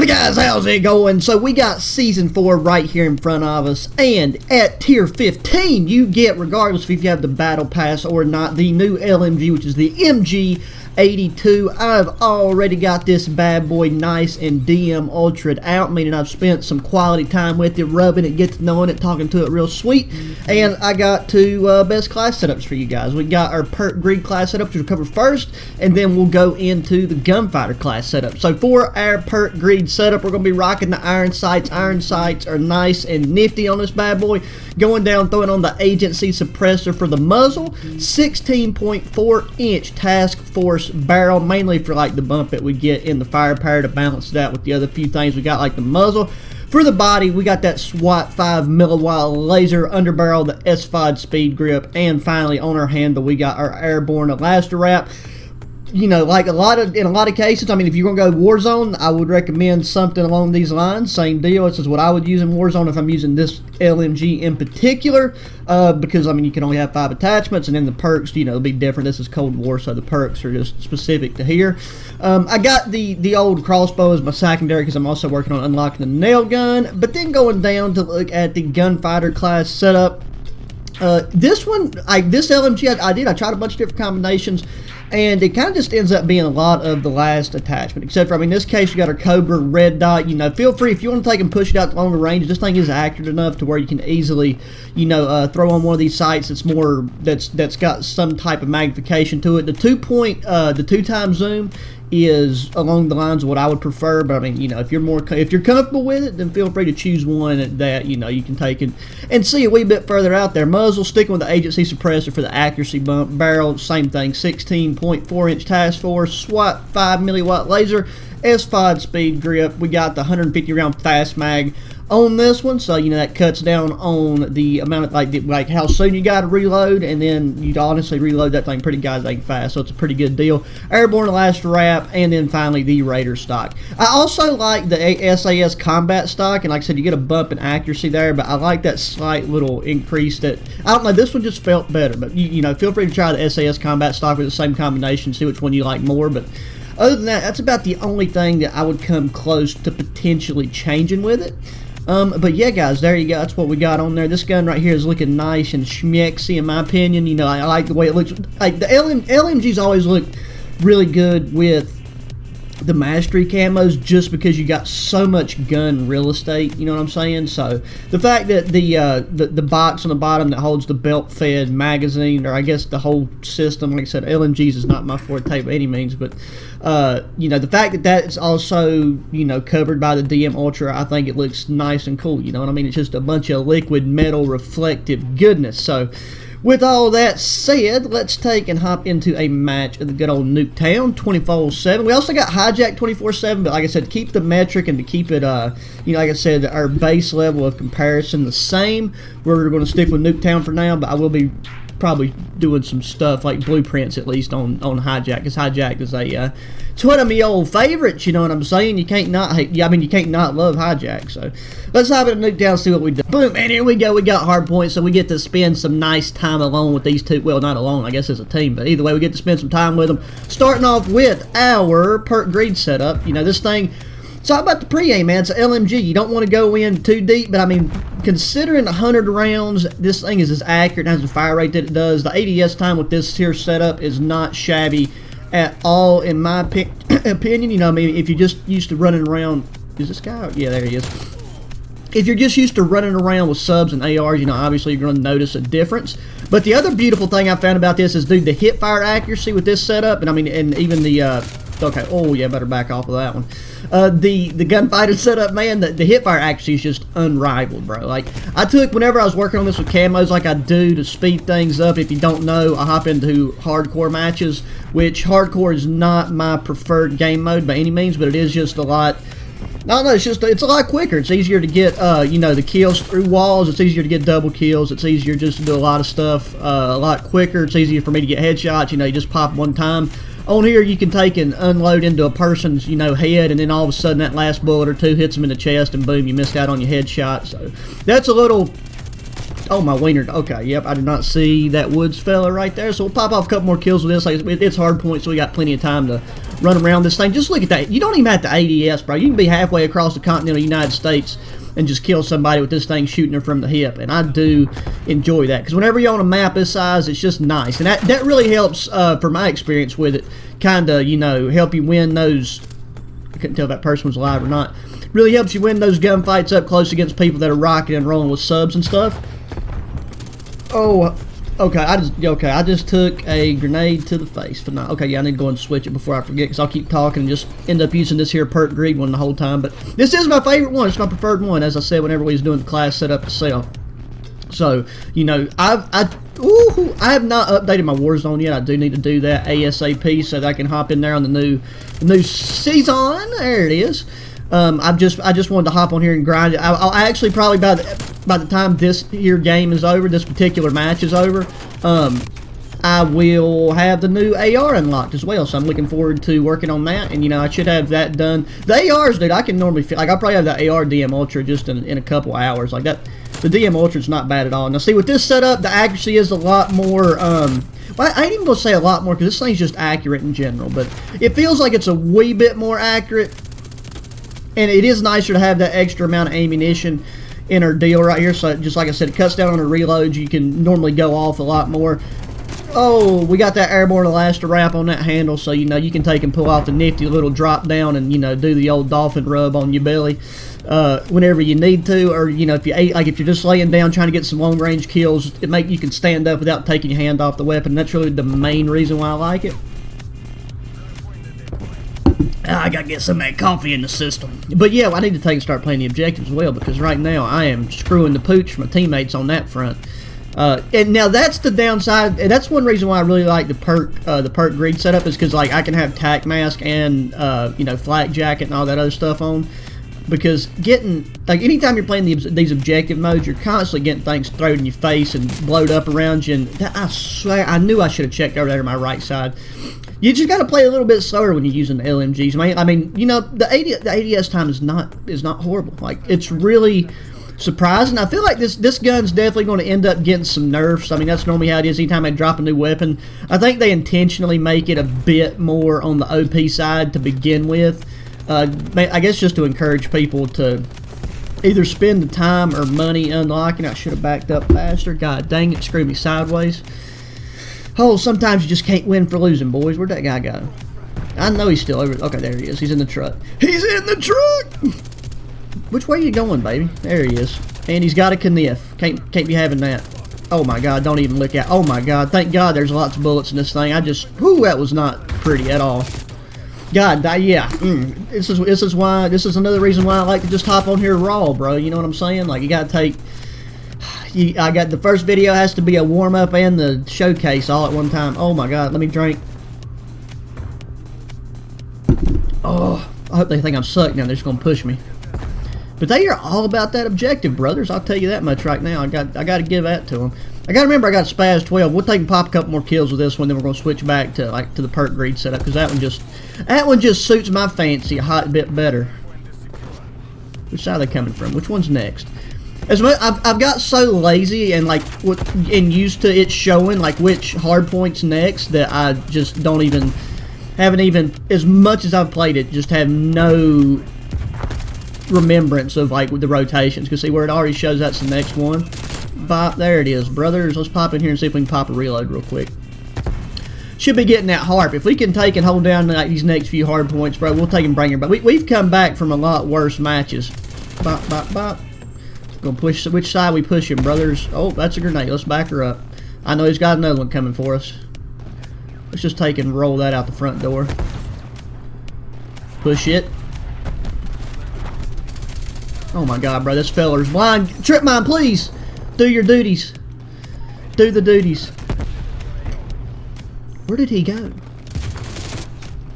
Howdy guys, how's it going? So we got Season 4 right here in front of us, and at Tier 15 you get, regardless if you have the Battle Pass or not, the new LMG, which is the MG82. I've already got this bad boy nice and DM ultra'd out, meaning I've spent some quality time with it, rubbing it, getting to knowing it, talking to it real sweet, and I got two best class setups for you guys. We got our Perk Greed class setup, which we'll cover first, and then we'll go into the Gunfighter class setup. So for our Perk Greed setup, we're going to be rocking the iron sights. Iron sights are nice and nifty on this bad boy. Going down, throwing on the agency suppressor for the muzzle, 16.4 inch task force barrel, mainly for like the bump that we get in the firepower to balance that with the other few things we got, like the muzzle. For the body, we got that SWAT 5 milliwatt laser underbarrel, the S5 speed grip, and finally on our handle we got our airborne Elastirap. You know, like in a lot of cases, I mean, if you're going to go Warzone, I would recommend something along these lines. Same deal. This is what I would use in Warzone if I'm using this LMG in particular, because, I mean, you can only have 5 attachments, and then the perks, you know, will be different. This is Cold War, so the perks are just specific to here. I got the old crossbow as my secondary because I'm also working on unlocking the nail gun, but then going down to look at the Gunfighter class setup. This one, this LMG, I tried a bunch of different combinations, and it kind of just ends up being a lot of the last attachment, except for, I mean, in this case, you got our Cobra red dot. You know, feel free, if you want to take and push it out to longer range, this thing is accurate enough to where you can easily, you know, throw on one of these sights that's got some type of magnification to it. The 2 times zoom is along the lines of what I would prefer, but I mean, you know, if you're comfortable with it, then feel free to choose one that, you know, you can take and see a wee bit further out there. Muzzle, sticking with the agency suppressor for the accuracy bump. Barrel, same thing, 16.4 inch task force, SWAT 5 milliwatt laser, S5 speed grip. We got the 150 round fast mag on this one, so you know that cuts down on the amount of like how soon you got to reload, and then you honestly reload that thing pretty goddamn fast, so it's a pretty good deal. Airborne Elastirap, and then finally the Raider stock. I also like the SAS combat stock, and like I said, you get a bump in accuracy there, but I like that slight little increase that, I don't know, this one just felt better, but you know, feel free to try the SAS combat stock with the same combination, see which one you like more. But other than that, that's about the only thing that I would come close to potentially changing with it. But yeah, guys, there you go. That's what we got on there. This gun right here is looking nice and schmexy, in my opinion. You know, I like the way it looks. Like the LMGs always look really good with the mastery camos, just because you got so much gun real estate. You know what I'm saying? So the fact that the box on the bottom that holds the belt-fed magazine, or I guess the whole system, like I said, LMGs is not my forte by any means, but you know, the fact that that's also, you know, covered by the DM Ultra, I think it looks nice and cool. You know what I mean? It's just a bunch of liquid metal reflective goodness. So with all that said, let's take and hop into a match of the good old Nuketown 24/7. We also got Hijack 24/7, but like I said, to keep the metric and to keep it, you know, like I said, our base level of comparison the same, we're going to stick with Nuketown for now, but I will be probably doing some stuff like blueprints at least on Hijack, because Hijack is it's one of my old favorites. You know what I'm saying? You can't not hate, I mean, you can't not love Hijack. So let's hop into Nuketown and see what we do. Boom, and here we go. We got hard points, so we get to spend some nice time alone with these two. Well, not alone, I guess, as a team, but either way, we get to spend some time with them. Starting off with our Perk Greed setup. You know, this thing, it's all about the pre-aim, man. It's an LMG. You don't want to go in too deep, but I mean, considering 100 rounds, this thing is as accurate and has the fire rate that it does. The ADS time with this here setup is not shabby at all, in my opinion. You know, I mean, if you're just used to running around, is this guy? Yeah, there he is. If you're just used to running around with subs and ARs, you know, obviously you're going to notice a difference. But the other beautiful thing I found about this is, dude, the hip fire accuracy with this setup, and I mean, and even the, okay, oh yeah, better back off of that one. The gunfighter setup, man, the hip fire accuracy is just unrivaled, bro. Like, I took, whenever I was working on this with camos, like I do to speed things up. If you don't know, I hop into hardcore matches, which hardcore is not my preferred game mode by any means, but it is just a lot. No, it's a lot quicker. It's easier to get, you know, the kills through walls. It's easier to get double kills. It's easier just to do a lot of stuff a lot quicker. It's easier for me to get headshots. You know, you just pop one time. On here, you can take and unload into a person's, you know, head, and then all of a sudden that last bullet or two hits them in the chest, and boom, you missed out on your headshot. So that's a little Oh, my wiener. Okay, yep, I did not see that Woods fella right there. So we'll pop off a couple more kills with this. Like, it's hard point, so we got plenty of time to run around this thing. Just look at that. You don't even have to ADS, bro. You can be halfway across the continental United States and just kill somebody with this thing shooting her from the hip. And I do enjoy that, because whenever you're on a map this size, it's just nice. And that really helps, from my experience with it, kind of, you know, help you win those. I couldn't tell if that person was alive or not. Really helps you win those gunfights up close against people that are rocking and rolling with subs and stuff. Oh, okay. I just took a grenade to the face. For now. Okay, yeah, I need to go and switch it before I forget, because I'll keep talking and just end up using this here perk greed one the whole time. But this is my favorite one. It's my preferred one, as I said whenever we was doing the class setup itself. So, you know, I have not updated my Warzone yet. I do need to do that ASAP so that I can hop in there on the new season. There it is. I just wanted to hop on here and grind it. I'll actually probably by the time this here game is over, this particular match is over, I will have the new AR unlocked as well. So I'm looking forward to working on that, and you know, I should have that done. The ARs, dude, I can normally feel like I'll probably have the AR DM Ultra just in a couple hours like that. The DM Ultra is not bad at all. Now, see, with this setup, the accuracy is a lot more. Well, I ain't even gonna say a lot more, because this thing's just accurate in general, but it feels like it's a wee bit more accurate. And it is nicer to have that extra amount of ammunition in our deal right here. So just like I said, it cuts down on the reloads. You can normally go off a lot more. Oh, we got that airborne elaster wrap on that handle, so you know you can take and pull off the nifty little drop down and, you know, do the old dolphin rub on your belly whenever you need to. Or, you know, if you're just laying down trying to get some long range kills, you can stand up without taking your hand off the weapon. That's really the main reason why I like it. I gotta get some of that coffee in the system. But yeah, I need to take and start playing the objectives as well, because right now I am screwing the pooch for my teammates on that front. And now that's the downside, and that's one reason why I really like the perk greed setup, is because like I can have tac mask and you know, flak jacket and all that other stuff on. Because anytime you're playing these objective modes, you're constantly getting things thrown in your face and blowed up around you. And I swear, I knew I should have checked over there to my right side. You just got to play a little bit slower when you're using the LMGs. I mean, you know, the ADS time is not horrible. Like, it's really surprising. I feel like this gun's definitely going to end up getting some nerfs. I mean, that's normally how it is anytime I drop a new weapon. I think they intentionally make it a bit more on the OP side to begin with. I guess just to encourage people to either spend the time or money unlocking. I should have backed up faster. God dang it, screwed me sideways. Oh, sometimes you just can't win for losing, boys. Where'd that guy go? I know he's still over. Okay, there he is. He's in the truck. He's in the truck! Which way are you going, baby? There he is. And he's got a kniff. Can't be having that. Oh my God, don't even look at. Oh my God, thank God there's lots of bullets in this thing. Whew, that was not pretty at all. God, yeah. This is another reason why I like to just hop on here raw, bro. You know what I'm saying? Like, you gotta take. I got the first video has to be a warm up and the showcase all at one time. Oh my God, let me drink. Oh, I hope they think I'm sucked now. They're just gonna push me. But they are all about that objective, brothers. I'll tell you that much right now. I got to give that to them. I got to remember I got Spaz 12. We'll take and pop a couple more kills with this one, then we're gonna switch back to the perk greed setup, because that one just suits my fancy a hot bit better. Which side are they coming from? Which one's next? I've got so lazy and used to it showing like which hard point's next that I just haven't even as much as I've played it, just have no remembrance of like the rotations. Because see where it already shows that's the next one. Bop, there it is, brothers. Let's pop in here and see if we can pop a reload real quick. Should be getting that harp. If we can take and hold down like these next few hard points, bro, we'll take and bring her back. We've come back from a lot worse matches. Bop, bop, bop. Gonna push. Which side we pushing, brothers? Oh, that's a grenade. Let's back her up. I know he's got another one coming for us. Let's just take and roll that out the front door. Push it. Oh my God, bro, this feller's blind. Trip mine, please. Do your duties. Do the duties. Where did he go?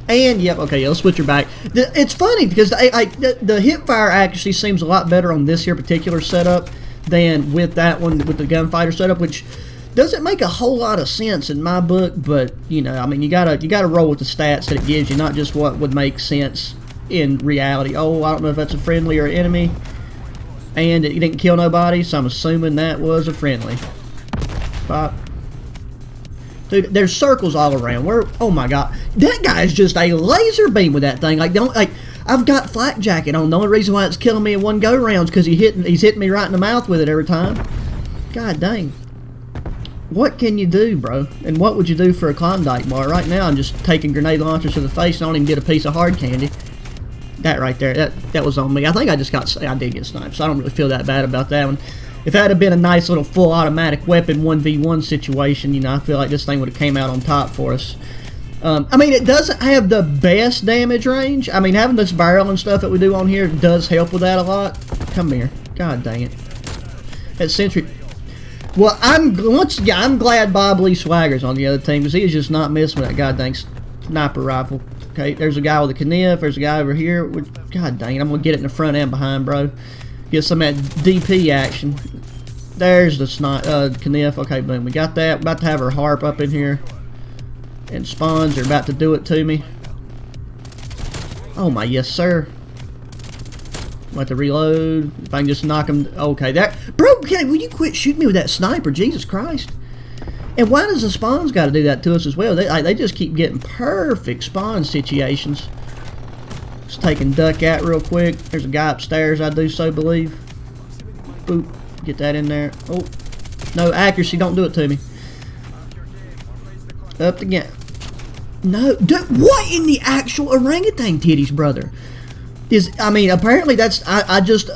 And, yep, okay, let's switch her back. It's funny because the hip fire accuracy seems a lot better on this here particular setup than with that one, with the gunfighter setup, which doesn't make a whole lot of sense in my book, but, you know, I mean, you gotta roll with the stats that it gives you, not just what would make sense in reality. Oh, I don't know if that's a friendly or an enemy. And it didn't kill nobody, so I'm assuming that was a friendly. Bop. Dude, there's circles all around. Where? Oh my god, that guy is just a laser beam with that thing. Like, don't like. I've got flak jacket on. The only reason why it's killing me in one go round is because he's hitting me right in the mouth with it every time. God dang. What can you do, bro? And what would you do for a Klondike bar? Right now, I'm just taking grenade launchers to the face and I don't even get a piece of hard candy. That right there, that was on me. I think I did get sniped, so I don't really feel that bad about that one. If that had been a nice little full automatic weapon 1v1 situation, you know, I feel like this thing would have came out on top for us. I mean, it doesn't have the best damage range. I mean, having this barrel and stuff that we do on here does help with that a lot. Come here. God dang it. That sentry. Well, I'm glad Bob Lee Swagger's on the other team because he is just not messing with that goddamn sniper rifle. Okay, there's a guy with a kniff. There's a guy over here. God dang it, I'm going to get it in the front and behind, bro. Get some of that DP action. There's the kniff. Okay, boom. We got that. About to have her harp up in here. And spawns are about to do it to me. Oh my, yes sir. About to reload. If I can just knock him. Okay, that. Bro, will you quit shooting me with that sniper? Jesus Christ. And why does the spawns got to do that to us as well? They just keep getting perfect spawn situations. Just taking duck out real quick. There's a guy upstairs, I do so believe. Boop. Get that in there. Oh. No, accuracy. Don't do it to me. Up again. No. Dude, what in the actual orangutan titties, brother? I mean, apparently that's... I just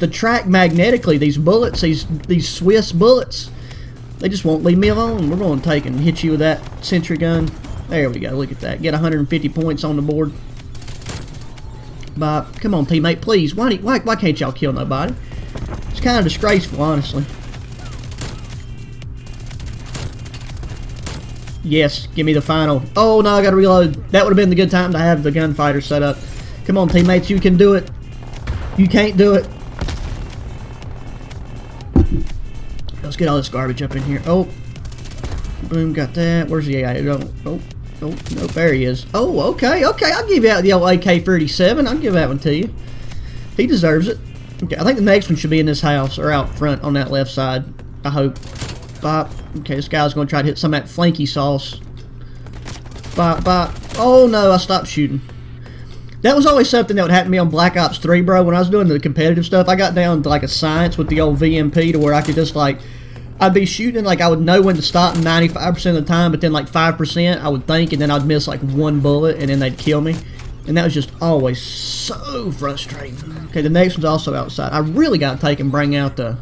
attract magnetically these bullets, these Swiss bullets. They just won't leave me alone. We're going to take and hit you with that sentry gun. There we go. Look at that. Get 150 points on the board. Bob, come on, teammate, please. Why can't y'all kill nobody? It's kind of disgraceful, honestly. Yes, give me the final. Oh, no, I got to reload. That would have been the good time to have the gunfighter set up. Come on, teammates, you can do it. You can't do it. Let's get all this garbage up in here. Oh, boom, got that. Where's the AI? Oh, nope, there he is. Oh, okay, I'll give you out the old AK-47. I'll give that one to you. He deserves it. Okay, I think the next one should be in this house or out front on that left side. I hope. Bop. Okay, this guy's going to try to hit some of that flanky sauce. Bop, bop. Oh, no, I stopped shooting. That was always something that would happen to me on Black Ops 3, bro. When I was doing the competitive stuff, I got down to like a science with the old VMP to where I could just like, I'd be shooting like I would know when to stop 95% of the time, but then like 5% I would think, and then I'd miss like one bullet, and then they'd kill me. And that was just always so frustrating. Okay, the next one's also outside. I really got to take and bring out the...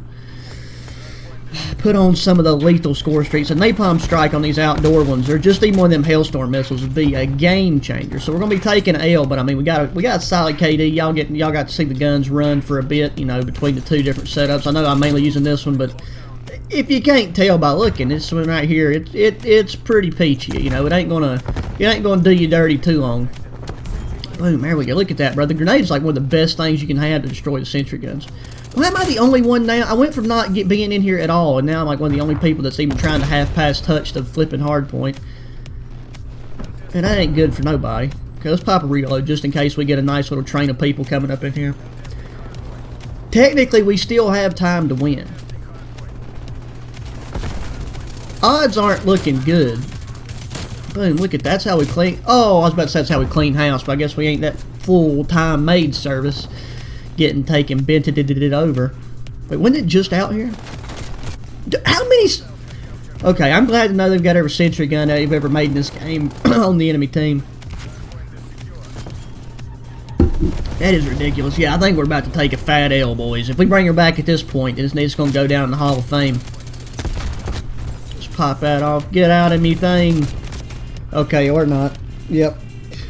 Put on some of the lethal score streaks. A napalm strike on these outdoor ones, or just even one of them hailstorm missiles, would be a game changer. So we're gonna be taking an L, but I mean we got a solid KD. Y'all got to see the guns run for a bit, you know, between the two different setups. I know I'm mainly using this one, but if you can't tell by looking, this one right here, it's pretty peachy. You know, it ain't gonna do you dirty too long. Boom, there we go. Look at that, bro. The grenade's like one of the best things you can have to destroy the sentry guns. Well, am I the only one now? I went from not being in here at all, and now I'm like one of the only people that's even trying to half-pass touch the flipping hardpoint. And that ain't good for nobody. Okay, let's pop a reload just in case we get a nice little train of people coming up in here. Technically, we still have time to win. Odds aren't looking good. Boom, look at that. That's how we clean. Oh, I was about to say that's how we clean house, but I guess we ain't that full-time maid service. Getting taken, bent it over. Wait, wasn't it just out here? How many? Okay, I'm glad to know they've got every sentry gun they've ever made in this game on the enemy team. That is ridiculous. Yeah, I think we're about to take a fat L, boys. If we bring her back at this point, it's going to go down in the Hall of Fame. Just pop that off. Get out of me thing. Okay, or not. Yep.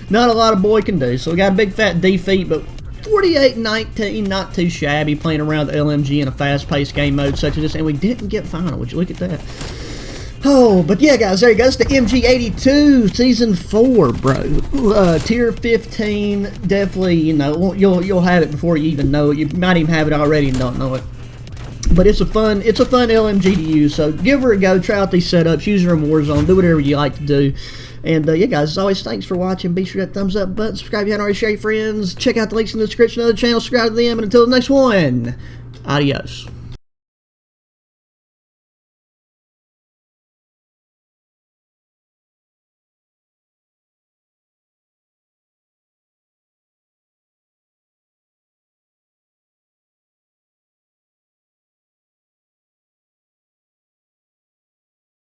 Not a lot of boy can do. So we got a big fat defeat, but 48-19, not too shabby, playing around the LMG in a fast-paced game mode such as this, and we didn't get final. Would you look at that? Oh, but yeah, guys, there you go. It's the MG82 Season 4, bro. Tier 15, definitely, you know, you'll have it before you even know it. You might even have it already and don't know it. But it's a fun LMG to use, so give her a go. Try out these setups, use her in Warzone, do whatever you like to do. And yeah, guys, as always, thanks for watching. Be sure to hit that thumbs up button, subscribe if you haven't already, share your friends, check out the links in the description of the channel, subscribe to them, and until the next one, adios.